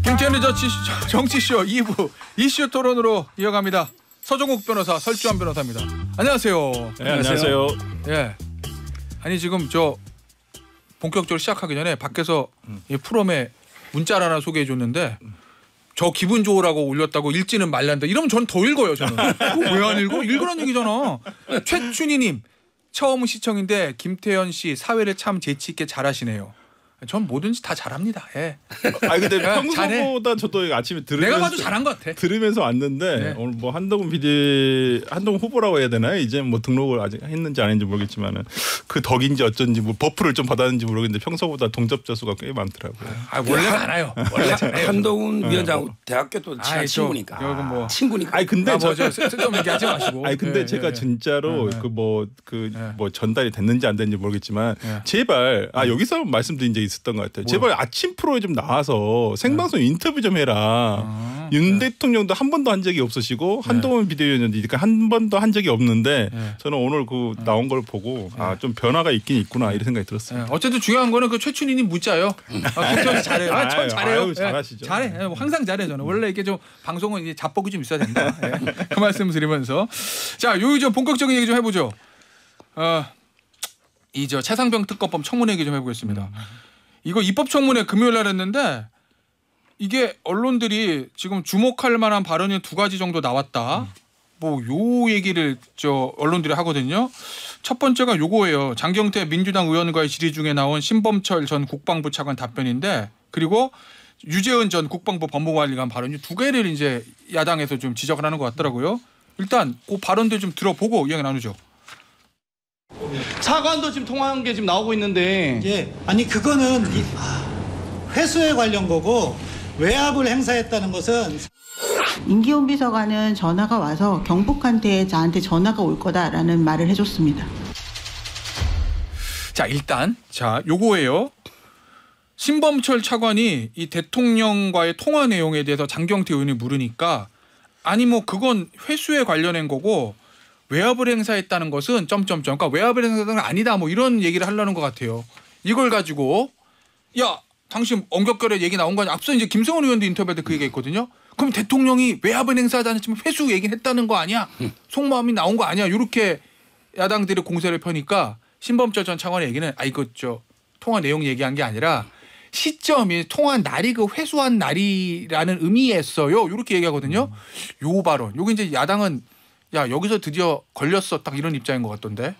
김태현의 정치쇼 2부 이슈 토론으로 이어갑니다. 서종욱 변호사, 설주환 변호사입니다. 안녕하세요. 네, 안녕하세요. 예. 아니 지금 저 본격적으로 시작하기 전에 밖에서 이 프롬에 문자를 하나 소개해 줬는데 저 기분 좋으라고 올렸다고 읽지는 말란다. 이러면 전 더 읽어요. 저는. 왜 안 읽어? 읽으란 얘기잖아. 최춘희님 처음 시청인데 김태현 씨 사회를 참 재치 있게 잘하시네요. 전 뭐든지 다 잘합니다. 예. 아 근데 평소보다 저도 아침에 내가 봐도 잘한 것 같아. 들으면서 왔는데 네. 오늘 뭐 한동훈 후보라고 해야 되나요? 이제 뭐 등록을 아직 했는지 안 했는지 모르겠지만은 그 덕인지 어쩐지 뭐 버프를 좀 받았는지 모르겠는데 평소보다 동접자 수가 꽤 많더라고요. 원래 많아요. 원래 잘해요. 한동훈 위원장 대학교 또 친한 친구니까. 뭐. 친구니까. 아니 근데 쓸데없는 얘기 하지 마시고. 아니 근데 제가 진짜로 뭐 전달이 됐는지 안 됐는지 모르겠지만 제발 여기서 말씀드린 적이 있었던 것 같아요. 제발 아침 프로에 좀 나와서 생방송 인터뷰 좀 해라. 윤 대통령도 한 번도 한 적이 없으시고 한동훈 비대위원장도 한 번도 한 적이 없는데 저는 오늘 그 나온 걸 보고 좀 변화가 있긴 있구나 이런 생각이 들었어요. 어쨌든 중요한 거는 그 최춘희님 문자요. 김태현 씨 잘해요. 전 잘해요. 잘하시죠. 잘해. 항상 잘해 저는. 원래 이게 좀 방송은 이게 자뻑이 좀 있어야 된다. 그 말씀 드리면서 자, 요기 좀 본격적인 얘기 좀 해보죠. 이 저 최상병 특검법 청문회 얘기 좀 해보겠습니다. 이거 입법청문회 금요일 날 했는데 이게 언론들이 지금 주목할 만한 발언이 2가지 정도 나왔다. 뭐 요 얘기를 언론들이 하거든요. 첫 번째가 요거예요. 장경태 민주당 의원과의 질의 중에 나온 신범철 전 국방부 차관 답변인데 그리고 유재은 전 국방부 법무관리관 발언이 2개를 이제 야당에서 좀 지적을 하는 것 같더라고요. 일단 그 발언들 좀 들어보고 이야기 나누죠. 차관도 지금 통화한 게 지금 나오고 있는데 예, 아니 그거는 회수에 관련 거고 외압을 행사했다는 것은 임기훈 비서관은 전화가 와서 경북한테 저한테 전화가 올 거다라는 말을 해줬습니다. 자 일단 요거예요. 신범철 차관이 이 대통령과의 통화 내용에 대해서 장경태 의원이 물으니까 아니 뭐 그건 회수에 관련한 거고 외압을 행사했다는 것은 그러니까 외압을 행사했다는 건 아니다 뭐 이런 얘기를 하려는 것 같아요. 이걸 가지고 야 당신 언격결에 얘기 나온 거 아니야. 앞서 이제 김성원 의원도 인터뷰할 때 그 얘기했거든요. 그럼 대통령이 외압을 행사하지 않았지만 회수 얘기는 했다는 거 아니야. 속마음이 나온 거 아니야. 이렇게 야당들이 공세를 펴니까 신범철 전 차관의 얘기는 이거 통화 내용 얘기한 게 아니라 시점이 통화한 날이 그 회수한 날이라는 의미였어요. 이렇게 얘기하거든요. 요 발언. 요게 이제 야당은 야 여기서 드디어 걸렸어 딱 이런 입장인 것 같던데.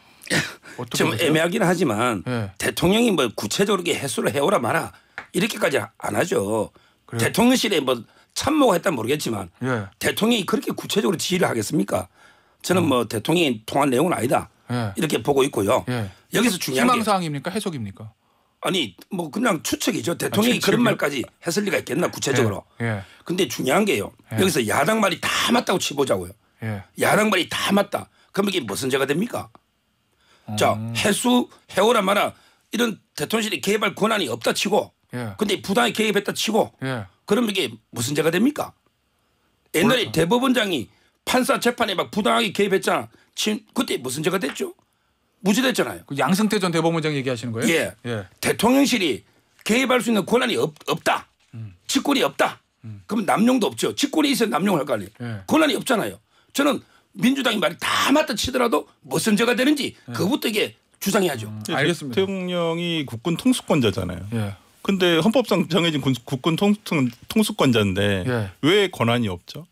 좀 보세요? 애매하긴 하지만 대통령이 뭐 구체적으로 해수를 해오라 마라 이렇게까지 안 하죠. 그래요? 대통령실에 뭐 참모가 했다면 모르겠지만 대통령이 그렇게 구체적으로 지휘를 하겠습니까? 저는 뭐 대통령이 통한 내용은 아니다 이렇게 보고 있고요. 여기서 중요한 게 희망사항입니까? 해석입니까? 아니 뭐 그냥 추측이죠. 대통령이 그런 말까지 했을 리가 있겠나 구체적으로. 근데 중요한 게요. 여기서 야당 말이 다 맞다고 치보자고요. 야당 말이 다 맞다. 그럼 이게 무슨 죄가 됩니까? 자 해수 해오라 마라 이런 대통령실이 개입할 권한이 없다 치고 근데 부당하게 개입했다 치고 그럼 이게 무슨 죄가 됩니까? 옛날에 대법원장이 판사 재판에 막 부당하게 개입했잖아. 그때 무슨 죄가 됐죠? 무죄됐잖아요. 그 양승태 전 대법원장 얘기하시는 거예요? 예. 대통령실이 개입할 수 있는 권한이 없다. 직권이 없다. 그럼 남용도 없죠. 직권이 있어야 남용을 할 거 아니에요. 권한이 없잖아요. 저는 민주당이 말이 다 맞다 치더라도 무슨 죄가 되는지 그것부터 이게 주장해야죠. 알겠습니다. 대통령이 국군 통수권자잖아요. 근데 헌법상 정해진 국군 통수권자인데 왜 권한이 없죠?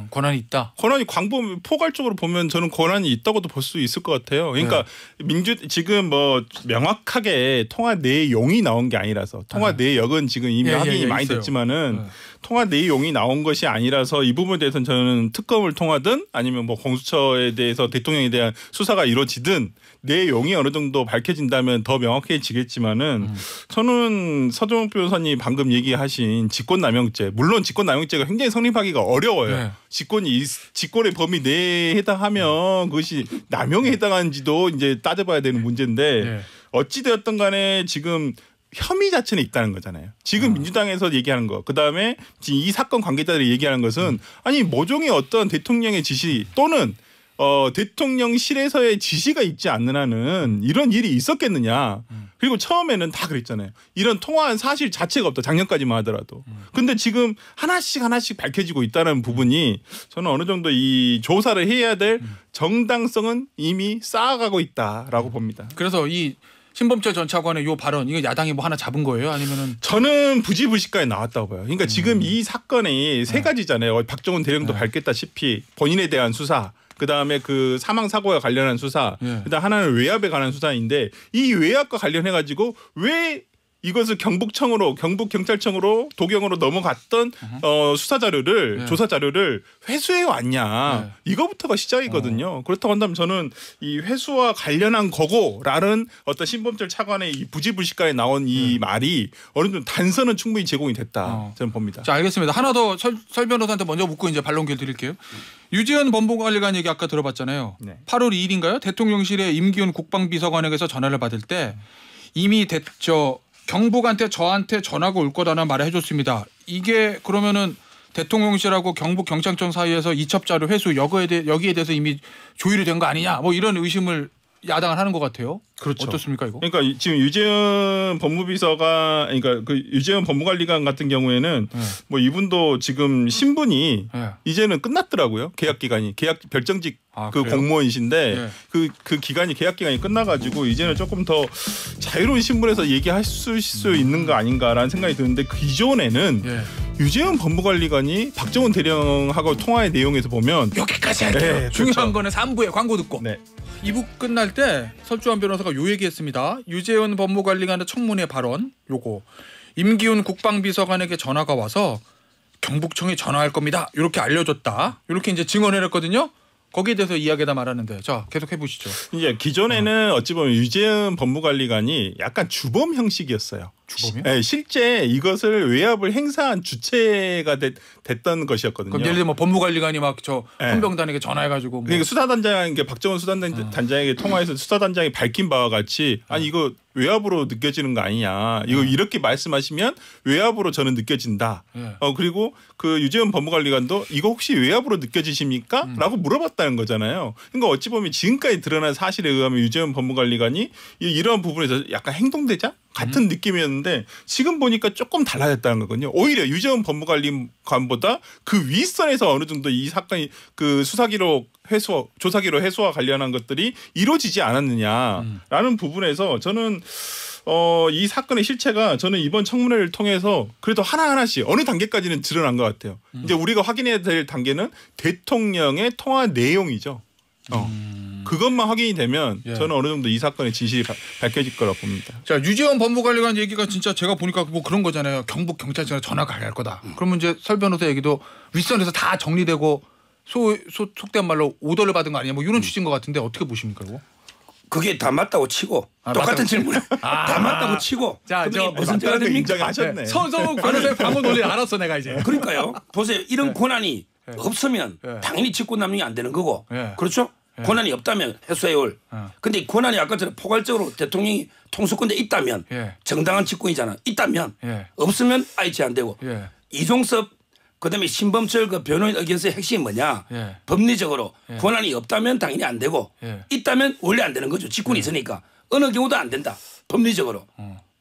권한이 있다. 권한이 포괄적으로 보면 저는 권한이 있다고도 볼 수 있을 것 같아요. 그러니까 지금 뭐 명확하게 통화 내용이 나온 게 아니라서 통화 내역은 지금 이미 확인이 많이 됐지만은 통화 내용이 나온 것이 아니라서 이 부분에 대해서는 저는 특검을 통하든 아니면 뭐 공수처에 대해서 대통령에 대한 수사가 이루어지든 내용이 어느 정도 밝혀진다면 더 명확해지겠지만은 저는 서종욱 변호사님 방금 얘기하신 직권남용죄 물론 직권남용죄가 굉장히 성립하기가 어려워요. 직권의 범위 내에 해당하면 그것이 남용에 해당하는지도 이제 따져봐야 되는 문제인데 어찌 되었든 간에 지금 혐의 자체는 있다는 거잖아요. 지금 민주당에서 얘기하는 거. 그다음에 이 사건 관계자들이 얘기하는 것은 아니 모종의 어떤 대통령의 지시 또는 대통령실에서의 지시가 있지 않는 한은 이런 일이 있었겠느냐. 그리고 처음에는 다 그랬잖아요. 이런 통화한 사실 자체가 없다. 작년까지만 하더라도. 근데 지금 하나씩 밝혀지고 있다는 부분이 저는 어느 정도 이 조사를 해야 될 정당성은 이미 쌓아가고 있다라고 봅니다. 그래서 이 신범철 전 차관의 요 발언 이거 야당이 뭐 하나 잡은 거예요? 아니면은 저는 부지불식까지 나왔다고 봐요. 그러니까 지금 이 사건이 세 가지잖아요. 박정훈 대령도 밝혔다시피 본인에 대한 수사, 그다음에 그 사망 사고와 관련한 수사, 그다음 하나는 외압에 관한 수사인데 이 외압과 관련해 가지고 왜 이것을 경북경찰청으로 도경으로 넘어갔던 수사 자료를 조사 자료를 회수해 왔냐. 이거부터가 시작이거든요. 그렇다고 한다면 저는 이 회수와 관련한 거고라는 어떤 신범철 차관의 이 부지불식까지 나온 이 말이 어느 정도 단서는 충분히 제공이 됐다. 저는 봅니다. 자, 알겠습니다. 하나 더 설 변호사한테 먼저 묻고 이제 반론기를 드릴게요. 유재현 법무관리관 얘기 아까 들어봤잖아요. 네. 8월 2일인가요? 대통령실에 임기훈 국방비서관에게서 전화를 받을 때 이미 경북한테 저한테 전화가 올 거다라는 말을 해줬습니다. 이게 그러면은 대통령실하고 경북경찰청 사이에서 이첩자료 회수 여기에 대해서 이미 조율이 된 거 아니냐 뭐 이런 의심을 야당을 하는 것 같아요. 그렇죠. 어떻습니까 이거? 그러니까 지금 유재현 법무비서가 그러니까 그 유재현 법무관리관 같은 경우에는 뭐 이분도 지금 신분이 이제는 끝났더라고요. 계약 기간이 별정직 그 그래요? 공무원이신데 그 기간이 계약 기간이 끝나가지고 이제는 조금 더 자유로운 신분에서 얘기할 수 있는 거 아닌가라는 생각이 드는데 기존에는 유재현 법무관리관이 박정훈 대령하고 통화의 내용에서 보면 여기까지 할게요. 네, 중요한 그렇죠. 거는 3부에 광고 듣고. 네. 2부 끝날 때 설주환 변호사가 요 얘기했습니다. 유재현 법무관리관의 청문회 발언 요거 임기훈 국방비서관에게 전화가 와서 경북청에 전화할 겁니다. 이렇게 알려줬다. 이렇게 이제 증언을 했거든요. 거기에 대해서 이야기다 말하는데 자 계속 해보시죠. 이제 기존에는 어찌 보면 유재현 법무관리관이 약간 주범 형식이었어요. 주범이요? 네, 실제 이것을 외압을 행사한 주체가 됐던 것이었거든요. 그럼 예를 들면 뭐 법무관리관이 막 저 헌병단에게 전화해가지고 뭐. 그러니까 수사단장에게 박정훈 수사단장에게 통화해서 수사단장이 밝힌 바와 같이 아니 이거 외압으로 느껴지는 거 아니냐. 이거 이렇게 말씀하시면 외압으로 저는 느껴진다. 그리고 그 유재현 법무관리관도 이거 혹시 외압으로 느껴지십니까? 라고 물어봤다는 거잖아요. 그러니까 어찌 보면 지금까지 드러난 사실에 의하면 유재현 법무관리관이 이러한 부분에서 약간 행동대장 같은 느낌이었는데 지금 보니까 조금 달라졌다는 거거든요. 오히려 유재현 법무관리관보다 그 윗선에서 어느 정도 이 사건이 그 수사기록 회수, 조사기록 회수와 관련한 것들이 이루어지지 않았느냐라는 부분에서 저는 이 사건의 실체가 저는 이번 청문회를 통해서 그래도 하나하나씩 어느 단계까지는 드러난 것 같아요. 이제 우리가 확인해야 될 단계는 대통령의 통화 내용이죠. 그것만 확인이 되면 저는 어느 정도 이 사건의 진실이 밝혀질 거라고 봅니다. 자 유재현 법무관리관 얘기가 진짜 제가 보니까 뭐 그런 거잖아요. 경북경찰청에 전화가 갈 거다. 그러면 이제 설 변호사 얘기도 윗선에서 다 정리되고 속된 말로 오더를 받은 거 아니냐 뭐 이런 취지인 것 같은데 어떻게 보십니까 이거? 그게 다 맞다고 치고 똑같은 질문 다 맞다고 치고 자, 저 무슨 죄가 됩니까? 인정하셨네. 서성욱 변호사의 방어 논리 알았어 내가 이제. 그러니까요. 보세요. 이런 권한이 없으면 당연히 직권남용이 안 되는 거고 그렇죠? 권한이 없다면 해소해 올. 근데 권한이 아까 전에 포괄적으로 대통령이 통수권자에 있다면 정당한 직권이잖아. 있다면 없으면 아예 제한되고 이종섭 그다음에 신범철 그 변호인 의견서의 핵심이 뭐냐. 법리적으로 권한이 없다면 당연히 안 되고 있다면 원래 안 되는 거죠. 직권이 있으니까. 어느 경우도 안 된다. 법리적으로.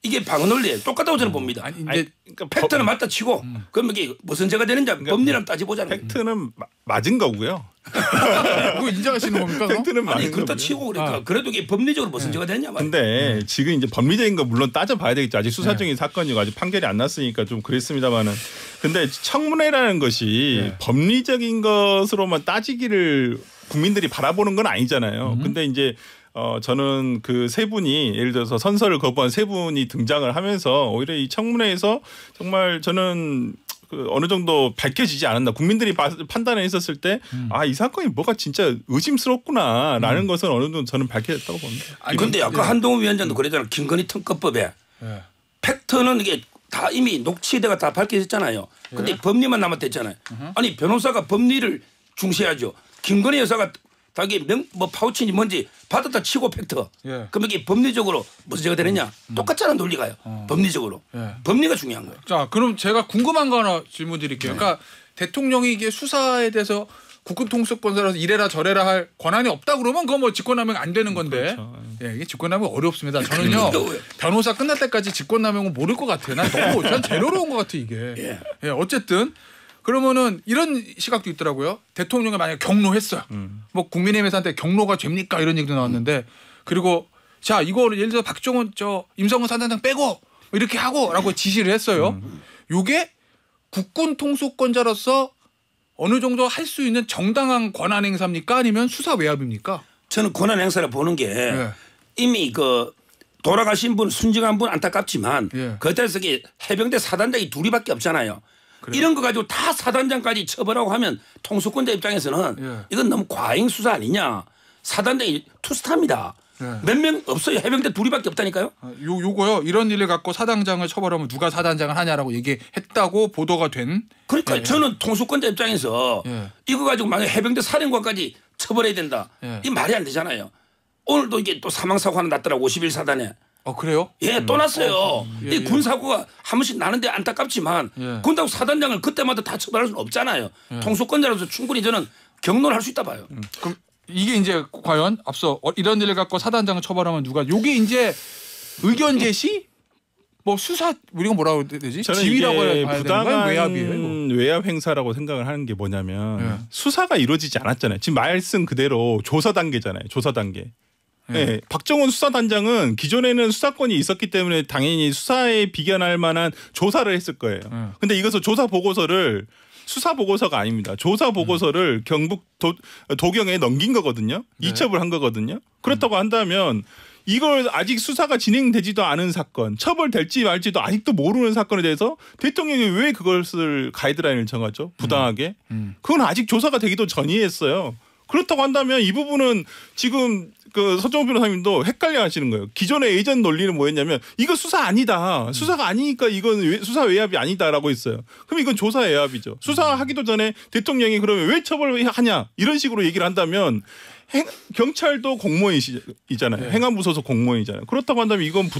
이게 방어 논리예요. 똑같다고 저는 봅니다. 아니, 이제 그러니까 팩트는 맞다 치고 그럼 이게 무슨 죄가 되는지 법리랑 따져보자는 거예요. 팩트는 맞은 거고요. 그거 인정하시는 겁니까? 팩트는 아니 맞은 그렇다 거고요. 치고 그러니까 그래도 이게 법리적으로 무슨 죄가 되냐 말이에요. 근데 지금 이제 법리적인 거 물론 따져봐야 되겠죠. 아직 수사적인 사건이고 아직 판결이 안 났으니까 좀 그랬습니다만은. 근데 청문회라는 것이 법리적인 것으로만 따지기를 국민들이 바라보는 건 아니잖아요. 근데 이제 저는 그 세 분이 예를 들어서 선서를 거부한 세 분이 등장을 하면서 오히려 이 청문회에서 정말 저는 그 어느 정도 밝혀지지 않았나. 국민들이 판단을 했었을 때 아, 이 사건이 뭐가 진짜 의심스럽구나라는 것은 어느 정도 저는 밝혀졌다고 봅니다. 아니 근데 아까 한동훈 위원장도 그랬잖아요. 김건희 특검법에 팩트는 이게 다 이미 녹취대가 다 밝혀졌잖아요. 근데 법리만 남았댔잖아요. 아니 변호사가 법리를 중시하죠. 김건희 여사가 자기 뭐 파우치인지 뭔지 받았다 치고 팩트. 그럼 이게 법리적으로 무슨 죄가 되느냐. 똑같잖아 논리가요. 법리적으로. 법리가 중요한 거예요. 자 그럼 제가 궁금한 거 하나 질문 드릴게요. 그러니까 대통령이 이게 수사에 대해서 국군 통수권자로서 이래라 저래라 할 권한이 없다 그러면 그거 뭐 직권남용 안 되는 건데. 그렇죠. 예, 이게 직권남용 어렵습니다. 저는요 변호사 끝날 때까지 직권남용은 모를 것 같아요. 난 제일 어려운 것 같아 이게. 예, 어쨌든 그러면은 이런 시각도 있더라고요. 대통령이 만약에 경로했어요. 뭐 국민의힘에서한테 경로가 됩니까 이런 얘기도 나왔는데 그리고 자 이거 예를 들어 박정원 임성근 사단장 빼고 이렇게 하고라고 지시를 했어요. 요게 국군 통수권자로서 어느 정도 할 수 있는 정당한 권한 행사입니까? 아니면 수사 외압입니까? 저는 권한 행사를 보는 게 이미 그 돌아가신 분 순직한 분 안타깝지만 그때서 해병대 사단장이 둘이밖에 없잖아요. 그래요? 이런 거 가지고 다 사단장까지 처벌하고 하면 통수권자 입장에서는 이건 너무 과잉 수사 아니냐. 사단장이 투스타입니다. 몇 명 없어요. 해병대 둘이밖에 없다니까요. 요거요. 이런 일을 갖고 사단장을 처벌하면 누가 사단장을 하냐라고 얘기했다고 보도가 된. 그러니까 저는 통수권자 입장에서 이거 가지고 만약 해병대 사령관까지 처벌해야 된다. 이 말이 안 되잖아요. 오늘도 이게 또 사망사고 하나 났더라고 51사단에. 그래요? 예, 또 났어요. 이 군사고가 한 번씩 나는데 안타깝지만 그런다고 사단장을 그때마다 다 처벌할 수는 없잖아요. 통수권자로서 충분히 저는 경로를 할 수 있다 봐요. 그럼 이게 이제 과연 앞서 이런 일을 갖고 사단장을 처벌하면 누가 요게 이제 의견 제시 뭐 수사 우리가 뭐라고 해야 되지? 지휘라고 해야 되는 부당한 외압이에요. 외압 행사라고 생각을 하는 게 뭐냐면 수사가 이루어지지 않았잖아요. 지금 말씀 그대로 조사 단계잖아요. 조사 단계. 네. 박정원 수사단장은 기존에는 수사권이 있었기 때문에 당연히 수사에 비견할 만한 조사를 했을 거예요. 근데 이것을 조사 보고서를 수사 보고서가 아닙니다. 조사 보고서를 경북 도경에 넘긴 거거든요. 이첩을 한 거거든요. 그렇다고 한다면 이걸 아직 수사가 진행되지도 않은 사건, 처벌될지 말지도 아직도 모르는 사건에 대해서 대통령이 왜 그것을 가이드라인을 정하죠? 부당하게. 그건 아직 조사가 되기도 전이했어요. 그렇다고 한다면 이 부분은 지금 그 서정호 변호사님도 헷갈려 하시는 거예요. 기존의 예전 논리는 뭐였냐면 이거 수사 아니다. 수사가 아니니까 이건 수사 외압이 아니다라고 했어요. 그럼 이건 조사 외압이죠. 수사하기도 전에 대통령이 그러면 왜 처벌하냐 이런 식으로 얘기를 한다면 경찰도 공무원이잖아요. 행안부 소속 공무원이잖아요. 그렇다고 한다면 이건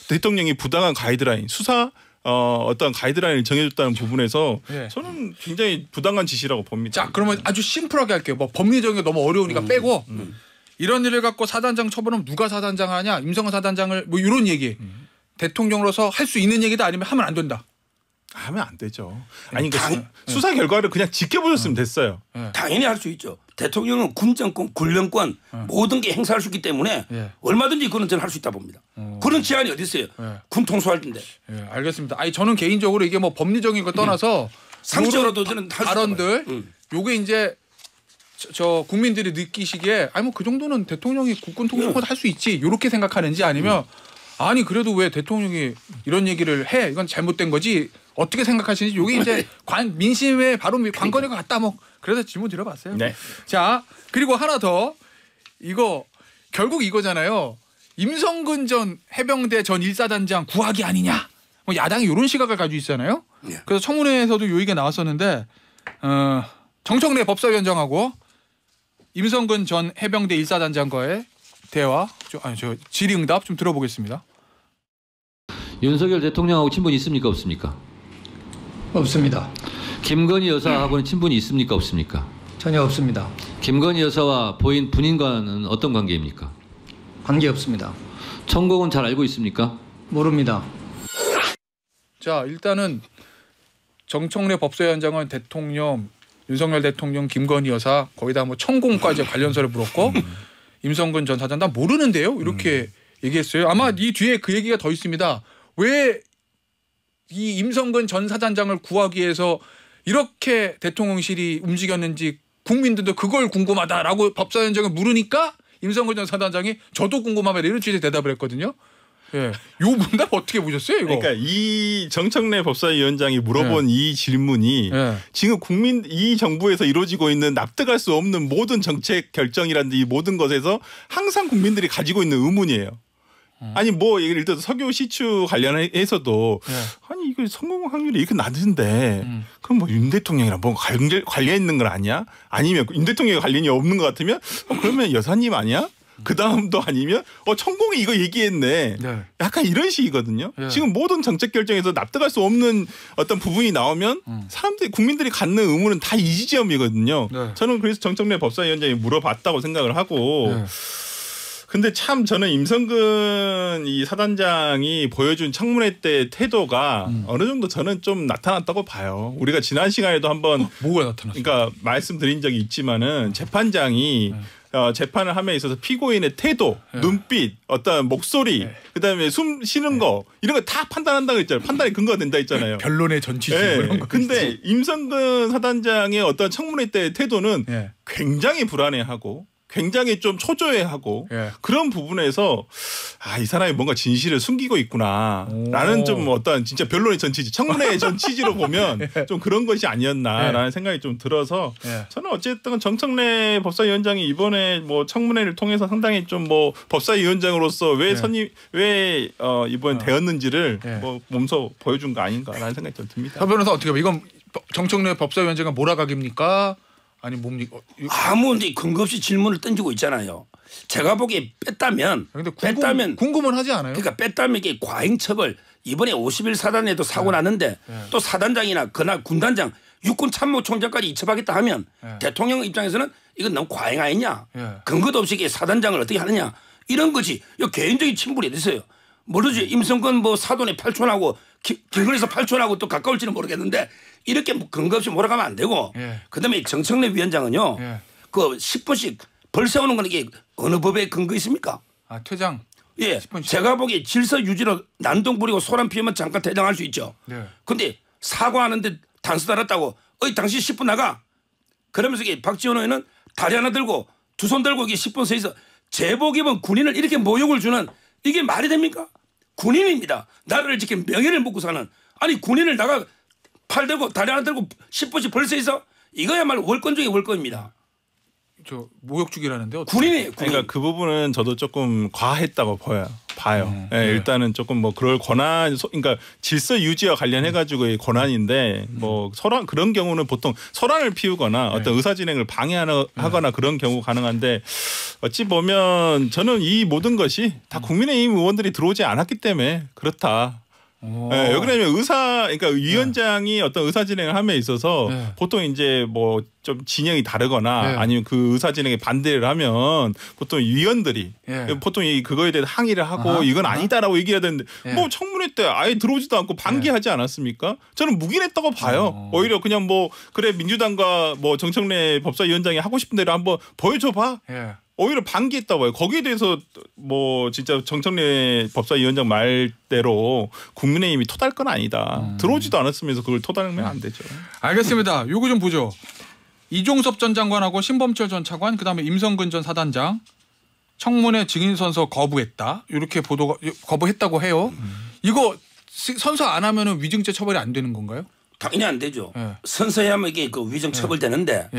대통령이 부당한 가이드라인 수사 어떤 가이드라인을 정해줬다는 부분에서 저는 굉장히 부당한 지시라고 봅니다. 자, 그러면 아주 심플하게 할게요. 뭐 법리적인 너무 어려우니까 빼고 이런 일을 갖고 사단장 처벌하면 누가 사단장 하냐? 임성근 사단장을 뭐 이런 얘기. 대통령으로서 할 수 있는 얘기다 아니면 하면 안 된다. 하면 안 되죠. 아니 그러니까 수사 결과를 그냥 지켜보셨으면 됐어요. 당연히 할 수 있죠. 대통령은 군정권, 군령권 모든 게 행사할 수 있기 때문에 얼마든지 그건 저는 할 수 있다 봅니다. 그런 제한이 어디 있어요? 군 통수할 텐데. 알겠습니다. 아니 저는 개인적으로 이게 뭐 법리적인 거 떠나서 상식적으로도 저는 할 수 있다. 발언들 요게 이제 저 국민들이 느끼시기에 아니 뭐 그 정도는 대통령이 국군 통수권 할 수 있지 이렇게 생각하는지 아니면 아니 그래도 왜 대통령이 이런 얘기를 해 이건 잘못된 거지 어떻게 생각하시는지 요게 이제 민심의 바로 관건일 것 같다 뭐 그래서 질문 드려봤어요. 네. 자 그리고 하나 더 이거 결국 이거잖아요. 임성근 전 해병대 전 1사단장 구하기 아니냐 뭐 야당이 이런 시각을 가지고 있잖아요. 그래서 청문회에서도 요 얘기가 나왔었는데 정청래 법사위원장하고 임성근 전 해병대 1사단장과의 대화, 질의응답 좀 들어보겠습니다. 윤석열 대통령하고 친분이 있습니까 없습니까? 없습니다. 김건희 여사하고는 친분이 있습니까 없습니까? 전혀 없습니다. 김건희 여사와 부인과는 어떤 관계입니까? 관계 없습니다. 천공은 잘 알고 있습니까? 모릅니다. 자 일단은 정청래 법사위원장은 대통령 윤석열 대통령 김건희 여사 거기다 뭐 천공까지 관련서를 물었고 임성근 전 사단장 모르는데요 이렇게 얘기했어요. 아마 이 뒤에 그 얘기가 더 있습니다. 왜 이 임성근 전 사단장을 구하기 위해서 이렇게 대통령실이 움직였는지 국민들도 그걸 궁금하다라고 법사위원장을 물으니까 임성근 전 사단장이 저도 궁금하면 이런 취지의 대답을 했거든요. 요 문답 어떻게 보셨어요 이거? 그러니까 이 정청래 법사위원장이 물어본 이 질문이 지금 이 정부에서 이루어지고 있는 납득할 수 없는 모든 정책 결정이라든지 이 모든 것에서 항상 국민들이 가지고 있는 의문이에요. 아니 뭐 예를 들어서 석유 시추 관련해서도 아니 이거 성공 확률이 이렇게 낮은데 그럼 뭐 윤 대통령이랑 뭐 관련 있는 건 아니야? 아니면 윤 대통령이 관련이 없는 것 같으면 그러면 여사님 아니야? 그 다음도 아니면 천공이 이거 얘기했네. 네. 약간 이런 식이거든요. 네. 지금 모든 정책 결정에서 납득할 수 없는 어떤 부분이 나오면 사람들이 국민들이 갖는 의문은 다 이 지점이거든요. 네. 저는 그래서 정청래 법사위원장이 물어봤다고 생각을 하고. 네. 근데 참 저는 임성근 이 사단장이 보여준 청문회 때 태도가 어느 정도 저는 좀 나타났다고 봐요. 우리가 지난 시간에도 한번 뭐가 나타났어요? 그러니까 말씀드린 적이 있지만은 재판장이 재판을 함에 있어서 피고인의 태도, 눈빛, 어떤 목소리, 그다음에 숨 쉬는 거 이런 거 다 판단한다고 했잖아요. 판단의 근거가 된다 했잖아요. 변론의 전치지 이런 거. 근데 임성근 사단장의 어떤 청문회 때의 태도는 굉장히 불안해하고 굉장히 좀 초조해하고 그런 부분에서 이 사람이 뭔가 진실을 숨기고 있구나라는 좀 어떤 진짜 변론의 전치지 청문회의 전치지로 보면 좀 그런 것이 아니었나라는 생각이 좀 들어서 저는 어쨌든 정청래 법사위원장이 이번에 뭐 청문회를 통해서 상당히 좀 뭐 법사위원장으로서 왜 이번 되었는지를 뭐 몸소 보여준 거 아닌가라는 생각이 좀 듭니다. 서 변호사 어떻게 봐? 이건 정청래 법사위원장은 몰아가기입니까? 아니 뭡니까? 아무 근거 없이 질문을 던지고 있잖아요. 제가 보기에 뺐다면 궁금은 하지 않아요? 그러니까 뺐다면 이게 과잉처벌 이번에 50일 사단에도 사고 났는데 또 사단장이나 그날 군단장 육군 참모총장까지 이첩하겠다 하면 대통령 입장에서는 이건 너무 과잉 아니냐. 근거도 없이 이게 사단장을 어떻게 하느냐. 이런 거지. 이거 개인적인 침불이 됐어요. 모르지. 임성근 뭐 사돈의 팔촌하고 김건희에서 팔촌하고 또 가까울지는 모르겠는데 이렇게 근거 없이 몰아가면 안 되고 그다음에 정청래 위원장은요. 그 10분씩 벌 세우는 건 이게 어느 법에 근거 있습니까? 퇴장. 예. 10분씩. 제가 보기에 질서 유지로 난동 부리고 소란 피우면 잠깐 퇴장할 수 있죠. 근데 사과하는데 단수 달았다고 당신 10분 나가. 그러면서 이게 박지원 의원은 다리 하나 들고 두 손 들고 이게 10분 서 있어. 제복 입은 군인을 이렇게 모욕을 주는 이게 말이 됩니까? 군인입니다. 나라를 지킨 명예를 묻고 사는. 아니 군인을 나가 팔 들고 다리 하나 들고 10분씩 벌써 있어? 이거야말로 월권 중에 월권입니다. 저 모욕주기라는데 군인이에요. 그러니까 그 부분은 저도 조금 과했다고 봐요. 일단은 조금 뭐 그럴 권한, 그러니까 질서 유지와 관련해 가지고의 권한인데 뭐 서란 그런 경우는 보통 서란을 피우거나 어떤 의사 진행을 방해하거나 그런 경우 가능한데 어찌 보면 저는 이 모든 것이 다 국민의힘 의원들이 들어오지 않았기 때문에 그렇다. 왜 그러냐면 그러니까 위원장이 어떤 의사 진행을 함에 있어서 보통 이제 뭐 좀 진영이 다르거나 아니면 그 의사 진행에 반대를 하면 보통 위원들이 보통 그거에 대해 항의를 하고 이건 아니다라고 얘기해야 되는데 뭐 청문회 때 아예 들어오지도 않고 반기하지 않았습니까? 저는 묵인했다고 봐요. 오히려 그냥 뭐 그래 민주당과 뭐 정청래 법사위원장이 하고 싶은 대로 한번 보여줘봐. 오히려 반기했다고 해요. 거기에 대해서 뭐 진짜 정청래 법사위원장 말대로 국민의힘이 토달 건 아니다. 들어오지도 않았으면서 그걸 토달면 안 되죠. 알겠습니다. 요거 좀 보죠. 이종섭 전 장관하고 신범철 전 차관 그다음에 임성근 전 사단장 청문회 증인 선서 거부했다. 이렇게 보도가 거부했다고 해요. 이거 선서 안 하면은 위증죄 처벌이 안 되는 건가요? 당연히 안 되죠. 선서해야만 이게 그 위증 처벌되는데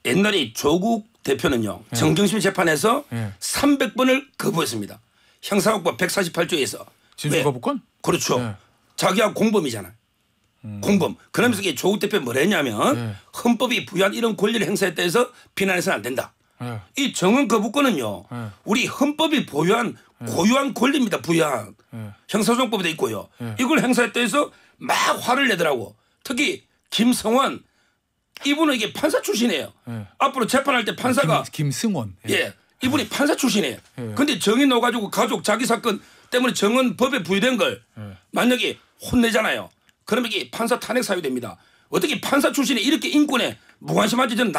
옛날에 조국 대표는요. 정경심 재판에서 300번을 거부했습니다. 형사국법 148조에서. 진술거부권? 그렇죠. 자기가 공범이잖아요. 공범. 그러면서 이게 조국 대표 뭘 했냐면 헌법이 부여한 이런 권리를 행사했다 해서 비난해서는 안 된다. 이 정은 거부권은요. 우리 헌법이 보유한 고유한 권리입니다. 부여한. 형사소송법에도 있고요. 이걸 행사했다 해서 막 화를 내더라고. 특히 김성원 이분은 이게 판사 출신이에요. 앞으로 재판할 때 판사가 김승원. 이분이 판사 출신이에요. 근데 정이 넣어가지고 가족 자기 사건 때문에 정은 법에 부여된 걸 만약에 혼내잖아요. 그러면 이게 판사 탄핵 사유됩니다. 어떻게 판사 출신이 이렇게 인권에 무관심한지 저는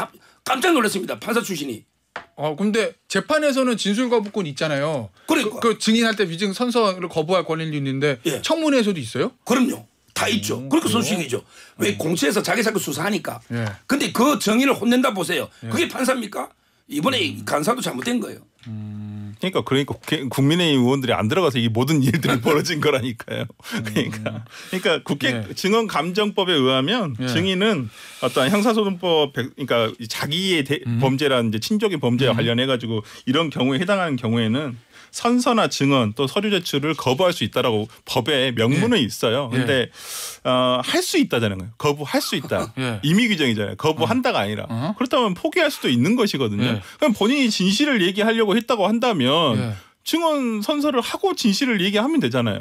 깜짝 놀랐습니다. 판사 출신이. 근데 재판에서는 진술거부권 있잖아요. 그러니까. 그 증인할 때 위증 선서를 거부할 권리도 있는데 청문회에서도 있어요? 그럼요. 다 있죠. 그러니까 선수식이죠. 왜 공채에서 자기 사건 수사하니까. 근데 그 정의를 혼낸다 보세요. 그게 판사입니까? 이번에 간사도 잘못된 거예요. 그러니까 국민의힘 의원들이 안 들어가서 이 모든 일들이 벌어진 거라니까요. 그러니까 국회 증언감정법에 의하면 증인은 어떤 형사소송법 그러니까 자기의 범죄라는 이제 친족의 범죄와 관련해 가지고 이런 경우에 해당하는 경우에는 선서나 증언 또 서류 제출을 거부할 수 있다라고 법에 명문은 있어요. 근데 할 수 있다잖아요. 거부할 수 있다. 임의 규정이잖아요. 거부한다가 아니라. 그렇다면 포기할 수도 있는 것이거든요. 그럼 본인이 진실을 얘기하려고 했다고 한다면 증언 선서를 하고 진실을 얘기하면 되잖아요.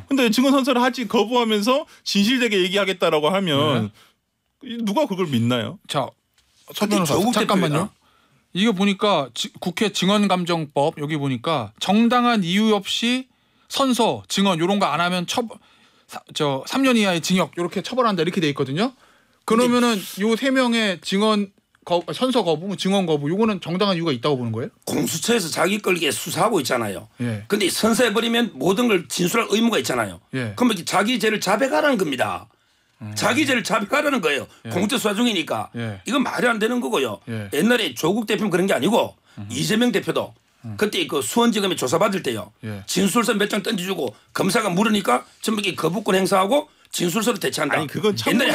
근데 증언 선서를 하지 거부하면서 진실되게 얘기하겠다라고 하면 누가 그걸 믿나요? 자, 서 변호사 잠깐만요. 이거 보니까 국회 증언감정법 여기 보니까 정당한 이유 없이 선서, 증언 이런 거 안 하면 3년 이하의 징역 이렇게 처벌한다 이렇게 돼 있거든요. 그러면은 요 3명의 증언 선서 거부, 증언 거부 요거는 정당한 이유가 있다고 보는 거예요? 공수처에서 자기 걸게 수사하고 있잖아요. 예. 근데 선서해버리면 모든 걸 진술할 의무가 있잖아요. 예. 그러면 자기 죄를 자백하라는 겁니다. 자기 죄를 자백하라는 거예요. 공수처 수사 중이니까. 이건 말이 안 되는 거고요. 옛날에 조국 대표는 그런 게 아니고 이재명 대표도 그때 그 수원지검에 조사받을 때요. 진술서 몇 장 던져주고 검사가 물으니까 전부 거부권 행사하고 진술서를 대체한다. 아니 그건 옛날에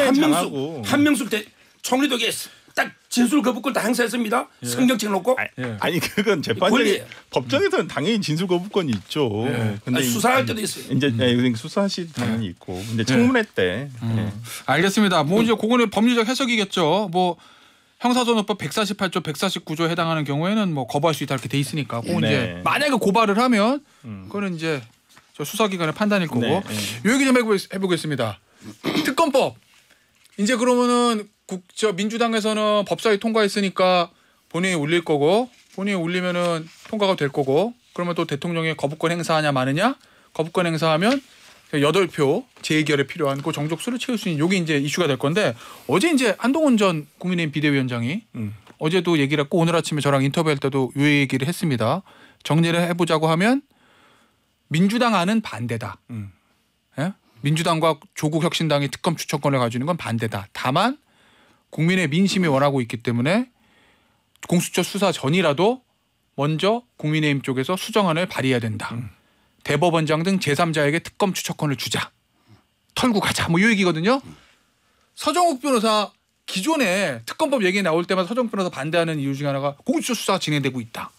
한명숙 총리도 딱 진술 거부권 다 행사했습니다. 성경책 놓고. 아니 그건 재판장이 법정에서는 당연히 진술 거부권이 있죠. 근데 수사할 때도 있어요. 이제 수사실 당연히 있고. 근데 청문회 때. 알겠습니다. 뭐 이제 그거는 법리적 해석이겠죠. 뭐 형사소송법 148조, 149조에 해당하는 경우에는 뭐 거부할 수 있다 이렇게 돼 있으니까. 그건 이제 만약에 고발을 하면 그거는 이제 저 수사기관의 판단일 거고. 요 얘기 좀 해보겠습니다. 특검법. 이제 그러면은 민주당에서는 법사위 통과했으니까 본회의에 올릴 거고 본회의에 올리면은 통과가 될 거고 그러면 또 대통령의 거부권 행사하냐 마느냐 거부권 행사하면 8표 재의결에 필요한 그 정족수를 채울 수 있는 이게 이제 이슈가 될 건데 어제 이제 한동훈 전 국민의힘 비대위원장이 어제도 얘기를 했고 오늘 아침에 저랑 인터뷰할 때도 이 얘기를 했습니다. 정리를 해보자고 하면 민주당 안은 반대다. 예? 민주당과 조국혁신당이 특검 추천권을 가지고 있는 건 반대다. 다만 국민의 민심이 원하고 있기 때문에 공수처 수사 전이라도 먼저 국민의힘 쪽에서 수정안을 발의해야 된다. 대법원장 등 제3자에게 특검 추천권을 주자. 털고 가자. 뭐 이 얘기거든요. 서정욱 변호사 기존에 특검법 얘기 나올 때마다 서정욱 변호사 반대하는 이유 중에 하나가 공수처 수사가 진행되고 있다.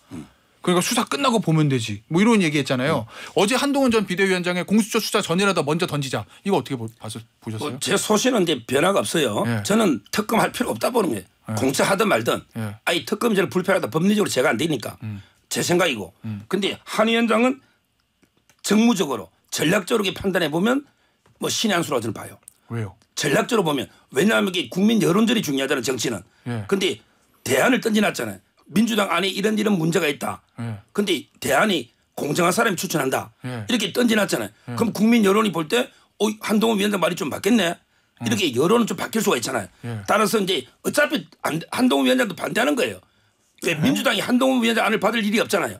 그러니까 수사 끝나고 보면 되지. 뭐 이런 얘기했잖아요. 어제 한동훈 전 비대위원장의 공수처 수사 전이라도 먼저 던지자. 이거 어떻게 보셨어요? 제 소신은 이제 변화가 없어요. 저는 특검할 필요 없다 보는 거예요. 공수처 하든 말든. 아니 특검이 저는 불편하다. 법리적으로 제가 안 되니까. 제 생각이고. 근데 한 위원장은 정무적으로 전략적으로 판단해 보면 뭐 신의 한 수라고 저는 봐요. 왜요? 전략적으로 보면 왜냐하면 이게 국민 여론전이 중요하잖아요. 정치는. 근데 대안을 던져놨잖아요. 민주당 안에 이런 문제가 있다. 근데 대안이 공정한 사람이 추천한다. 이렇게 던져놨잖아요. 그럼 국민 여론이 볼 때 한동훈 위원장 말이 좀 맞겠네. 이렇게 여론은 좀 바뀔 수가 있잖아요. 따라서 이제 어차피 한동훈 위원장도 반대하는 거예요. 왜 민주당이 한동훈 위원장 안을 받을 일이 없잖아요.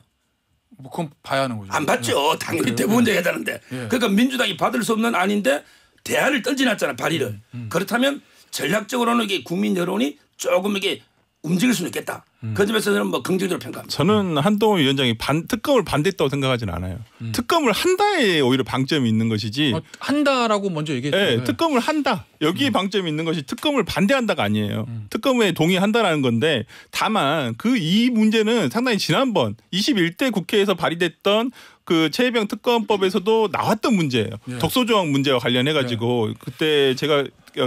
뭐 그건 봐야 하는 거죠. 안 받죠. 당연히 대부분 해야 되는데. 그러니까 민주당이 받을 수 없는 안인데 대안을 던져놨잖아요. 발의를. 그렇다면 전략적으로는 이게 국민 여론이 조금 이게 움직일 수는 있겠다. 그 점에서 저는 뭐 긍정적으로 평가합니다. 저는 한동훈 위원장이 특검을 반대했다고 생각하지는 않아요. 특검을 한다에 오히려 방점이 있는 것이지. 한다라고 먼저 얘기했죠. 네, 특검을 한다. 여기에 방점이 있는 것이 특검을 반대한다가 아니에요. 특검에 동의한다라는 건데 다만 이 문제는 상당히 지난번 21대 국회에서 발의됐던 그 최혜병 특검법에서도 나왔던 문제예요. 독소조항 문제와 관련해 가지고 그때 제가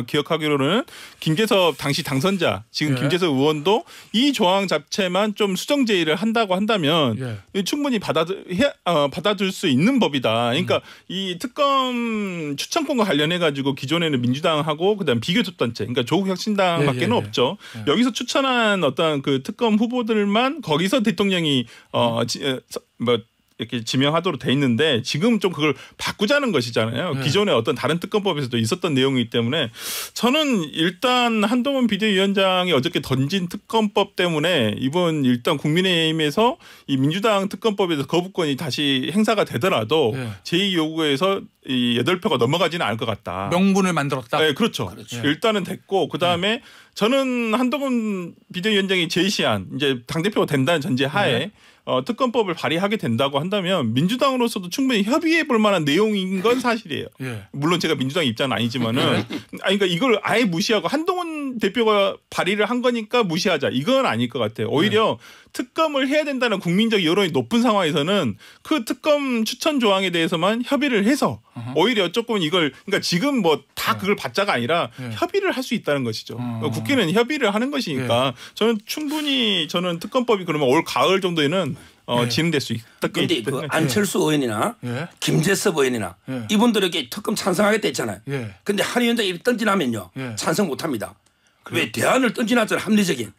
기억하기로는 김재섭 당시 당선자 지금 김재섭 의원도 이 조항 자체만 좀 수정 제의를 한다고 한다면 충분히 받아줄 수 있는 법이다. 그러니까 이 특검 추천권과 관련해 가지고 기존에는 민주당하고 그다음 비교섭단체 그러니까 조국혁신당밖에는 없죠. 여기서 추천한 어떤 그 특검 후보들만 거기서 대통령이 이렇게 지명하도록 돼 있는데 지금 좀 그걸 바꾸자는 것이잖아요. 기존에 어떤 다른 특검법에서도 있었던 내용이기 때문에 저는 일단 한동훈 비대위원장이 어저께 던진 특검법 때문에 이번 일단 국민의힘에서 이 민주당 특검법에서 거부권이 다시 행사가 되더라도 제2 요구에서 이 8표가 넘어가지는 않을 것 같다. 명분을 만들었다. 네, 그렇죠. 일단은 됐고 그다음에 저는 한동훈 비대위원장이 제시한 이제 당대표가 된다는 전제 하에 특검법을 발의하게 된다고 한다면 민주당으로서도 충분히 협의해 볼 만한 내용인 건 사실이에요. 물론 제가 민주당 입장은 아니지만은 그러니까 이걸 아예 무시하고 한동훈 김기현 대표가 발의를 한 거니까 무시하자. 이건 아닐 것 같아요. 오히려 특검을 해야 된다는 국민적 여론이 높은 상황에서는 그 특검 추천 조항에 대해서만 협의를 해서 오히려 조금 이걸 그러니까 지금 뭐 다 그걸 받자가 아니라 협의를 할 수 있다는 것이죠. 국회는 협의를 하는 것이니까 저는 충분히 특검법이 그러면 올 가을 정도에는 진행될 수 있다. 그런데 그 안철수 의원이나 김재섭 의원이나 이분들에게 특검 찬성하겠다 했잖아요. 그런데 한 위원장이 이렇게 던지나면요 찬성 못합니다. 왜 대안을 던지놨잖아요. 합리적인.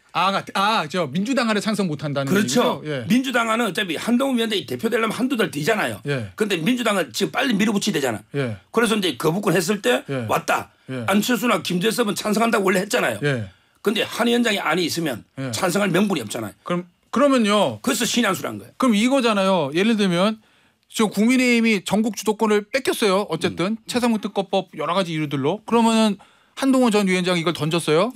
저 민주당 안에 찬성 못한다는 그렇죠. 얘기죠? 민주당은 어차피 한동훈 위원장이 대표되려면 한두 달 뒤잖아요. 그런데 민주당은 지금 빨리 밀어붙여야 되잖아. 그래서 이제 거부권 했을 때 왔다. 안철수나 김재섭은 찬성한다고 원래 했잖아요. 그런데 한 위원장이 안이 있으면 찬성할 명분이 없잖아요. 그러면요. 그래서 신한수란 거예요. 그럼 이거잖아요. 예를 들면 지금 국민의힘이 전국 주도권을 뺏겼어요. 어쨌든 최상무 특검법 여러 가지 이유들로. 그러면은 한동훈 전 위원장이 이걸 던졌어요.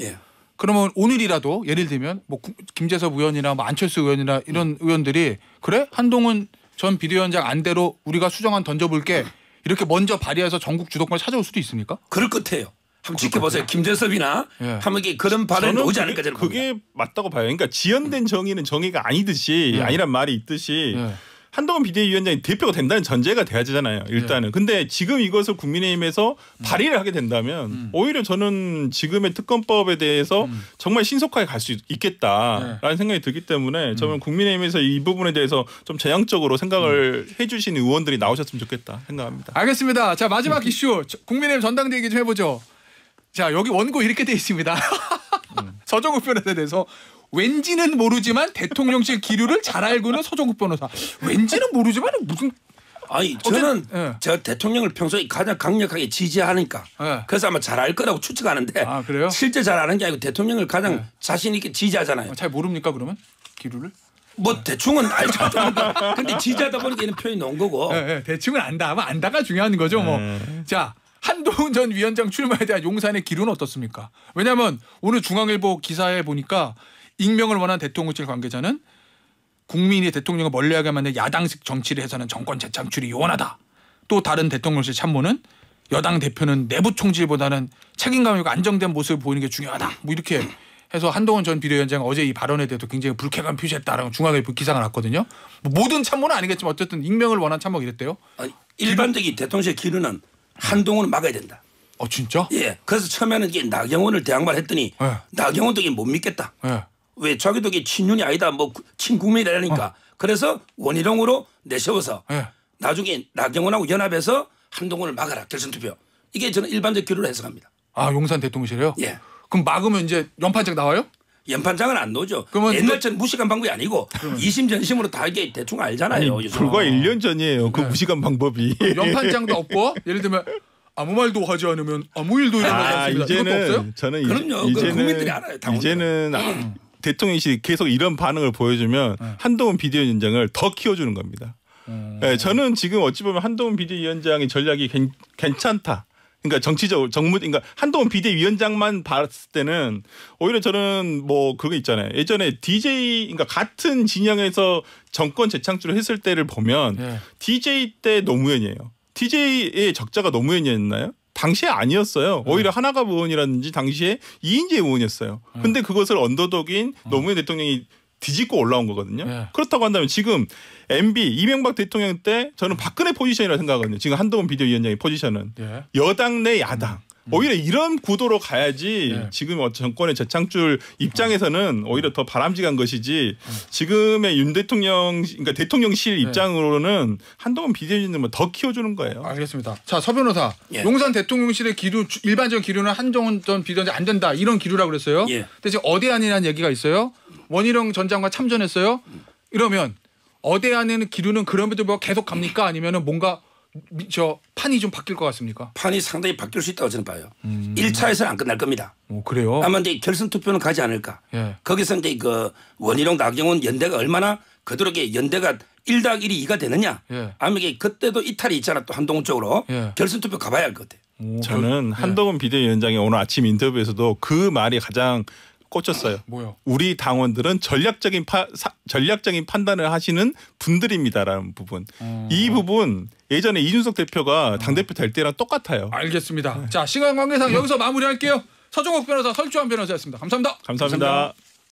그러면 오늘이라도 예를 들면 뭐 김재섭 의원이나 뭐 안철수 의원이나 이런 의원들이 그래? 한동훈 전 비대위원장 안대로 우리가 수정안 던져볼게. 이렇게 먼저 발의해서 전국 주도권을 찾아올 수도 있습니까? 그럴 것 같아요. 한번 지켜보세요. 김재섭이나 한번 그런 발언이 오지 않을까 저는 그게 맞다고 봐요. 그러니까 지연된 정의는 정의가 아니듯이 아니란 말이 있듯이 한동훈 비대위원장이 대표가 된다는 전제가 돼야 되잖아요. 일단은. 근데 지금 이것을 국민의힘에서 발의를 하게 된다면 오히려 저는 지금의 특검법에 대해서 정말 신속하게 갈 수 있겠다라는 생각이 들기 때문에 저는 국민의힘에서 이 부분에 대해서 좀 전향적으로 생각을 해 주신 의원들이 나오셨으면 좋겠다 생각합니다. 알겠습니다. 자 마지막 이슈 국민의힘 전당대 얘기 좀 해보죠. 자 여기 원고 이렇게 돼 있습니다. 서정욱 변호사에 대해서 왠지는 모르지만 대통령실 기류를 잘 알고는 서정욱 변호사. 왠지는 모르지만 무슨 아니 저는 제가 대통령을 평소에 가장 강력하게 지지하니까 그래서 아마 잘 알 거라고 추측하는데 그래요? 실제 잘 아는 게 아니고 대통령을 가장 자신 있게 지지하잖아요. 잘 모릅니까 그러면 기류를? 뭐 대충은 알죠. 근데 지지하다 보니까 이런 표현이 나온 거고. 대충은 안다. 아마 안다가 중요한 거죠. 뭐. 자 한동훈 전 위원장 출마에 대한 용산의 기류는 어떻습니까? 왜냐하면 오늘 중앙일보 기사에 보니까 익명을 원한 대통령실 관계자는 국민이 대통령을 멀리하게 만든 야당식 정치를 해서는 정권 재창출이 요원하다. 또 다른 대통령실 참모는 여당 대표는 내부 총질보다는 책임감 있고 안정된 모습을 보이는 게 중요하다. 뭐 이렇게 해서 한동훈 전 비대위원장 어제 이 발언에 대해서 굉장히 불쾌감 표시했다라는 중앙일보 기사가 났거든요. 뭐 모든 참모는 아니겠지만 어쨌든 익명을 원한 참모가 이랬대요. 일반적인 대통령실 기류는 한동훈을 막아야 된다. 진짜? 예. 그래서 처음에는 이게 나경원을 대항발했더니 나경원도 이게 못 믿겠다. 왜 자기도 이게 친윤이 아니다 뭐 친국민이라니까 그래서 원희룡으로 내세워서 나중에 나경원하고 연합해서 한동훈을 막아라 결선투표 이게 저는 일반적 기류로 해석합니다. 용산 대통령실이요? 예. 그럼 막으면 이제 연판장 나와요? 연판장은 안 나오죠. 옛날처럼 무식한 방법이 아니고 이심전심으로 다 이게 대충 알잖아요. 불과 1년 전이에요. 그 무식한 방법이. 연판장도 없고 예를 들면 아무 말도 하지 않으면 아무 일도 일어나지 않습니다. 이것도 없어요? 저는 그럼요. 국민들이 알아요. 이제는 대통령실이 계속 이런 반응을 보여주면 한동훈 비대위원장을 더 키워주는 겁니다. 저는 지금 어찌 보면 한동훈 비대위원장의 전략이 괜찮다. 그러니까 정치적 그러니까 한동훈 비대위원장만 봤을 때는 오히려 저는 뭐 그거 있잖아요. 예전에 DJ 그러니까 같은 진영에서 정권 재창출을 했을 때를 보면 DJ 때 노무현이에요. DJ의 적자가 노무현이었나요? 당시에 아니었어요. 오히려 하나갑 의원이라든지 당시에 이인재 의원이었어요. 근데 그것을 언더독인 노무현 대통령이 뒤집고 올라온 거거든요. 그렇다고 한다면 지금 MB 이명박 대통령 때 저는 박근혜 포지션이라고 생각하거든요. 지금 한동훈 비대위원장의 포지션은 여당 내 야당. 오히려 이런 구도로 가야지 지금 정권의 재창출 입장에서는 오히려 더 바람직한 것이지 지금의 윤 대통령 그러니까 대통령실 입장으로는 한동훈 비대위원장을 더 키워주는 거예요. 알겠습니다. 자, 서 변호사. 용산 대통령실의 기류 일반적인 기류는 한동훈 전 비대위원장 안 된다 이런 기류라고 그랬어요. 근데 지금 어대안이라는 얘기가 있어요. 원희룡 전 장관 참전했어요. 이러면 어대안에는 기류는 그럼에도 뭐 계속 갑니까? 아니면은 뭔가 판이 좀 바뀔 것 같습니까? 판이 상당히 바뀔 수 있다고 저는 봐요. 1차에서는 안 끝날 겁니다. 그래요? 아마 이제 결선 투표는 가지 않을까. 거기서 이제 그 원희룡 나경원 연대가 얼마나 그들에게 연대가 1+1이 2가 되느냐. 아마 이게 그때도 이탈이 있잖아 또 한동훈 쪽으로. 결선 투표 가봐야 할 것 같아요. 저는 한동훈 비대위원장이 오늘 아침 인터뷰에서도 그 말이 가장 꽂혔어요. 뭐요? 우리 당원들은 전략적인 판단을 하시는 분들입니다라는 부분. 이 부분 예전에 이준석 대표가 당대표 될 때랑 똑같아요. 알겠습니다. 자, 시간 관계상 여기서 마무리할게요. 서종욱 변호사, 설주환 변호사였습니다. 감사합니다. 감사합니다.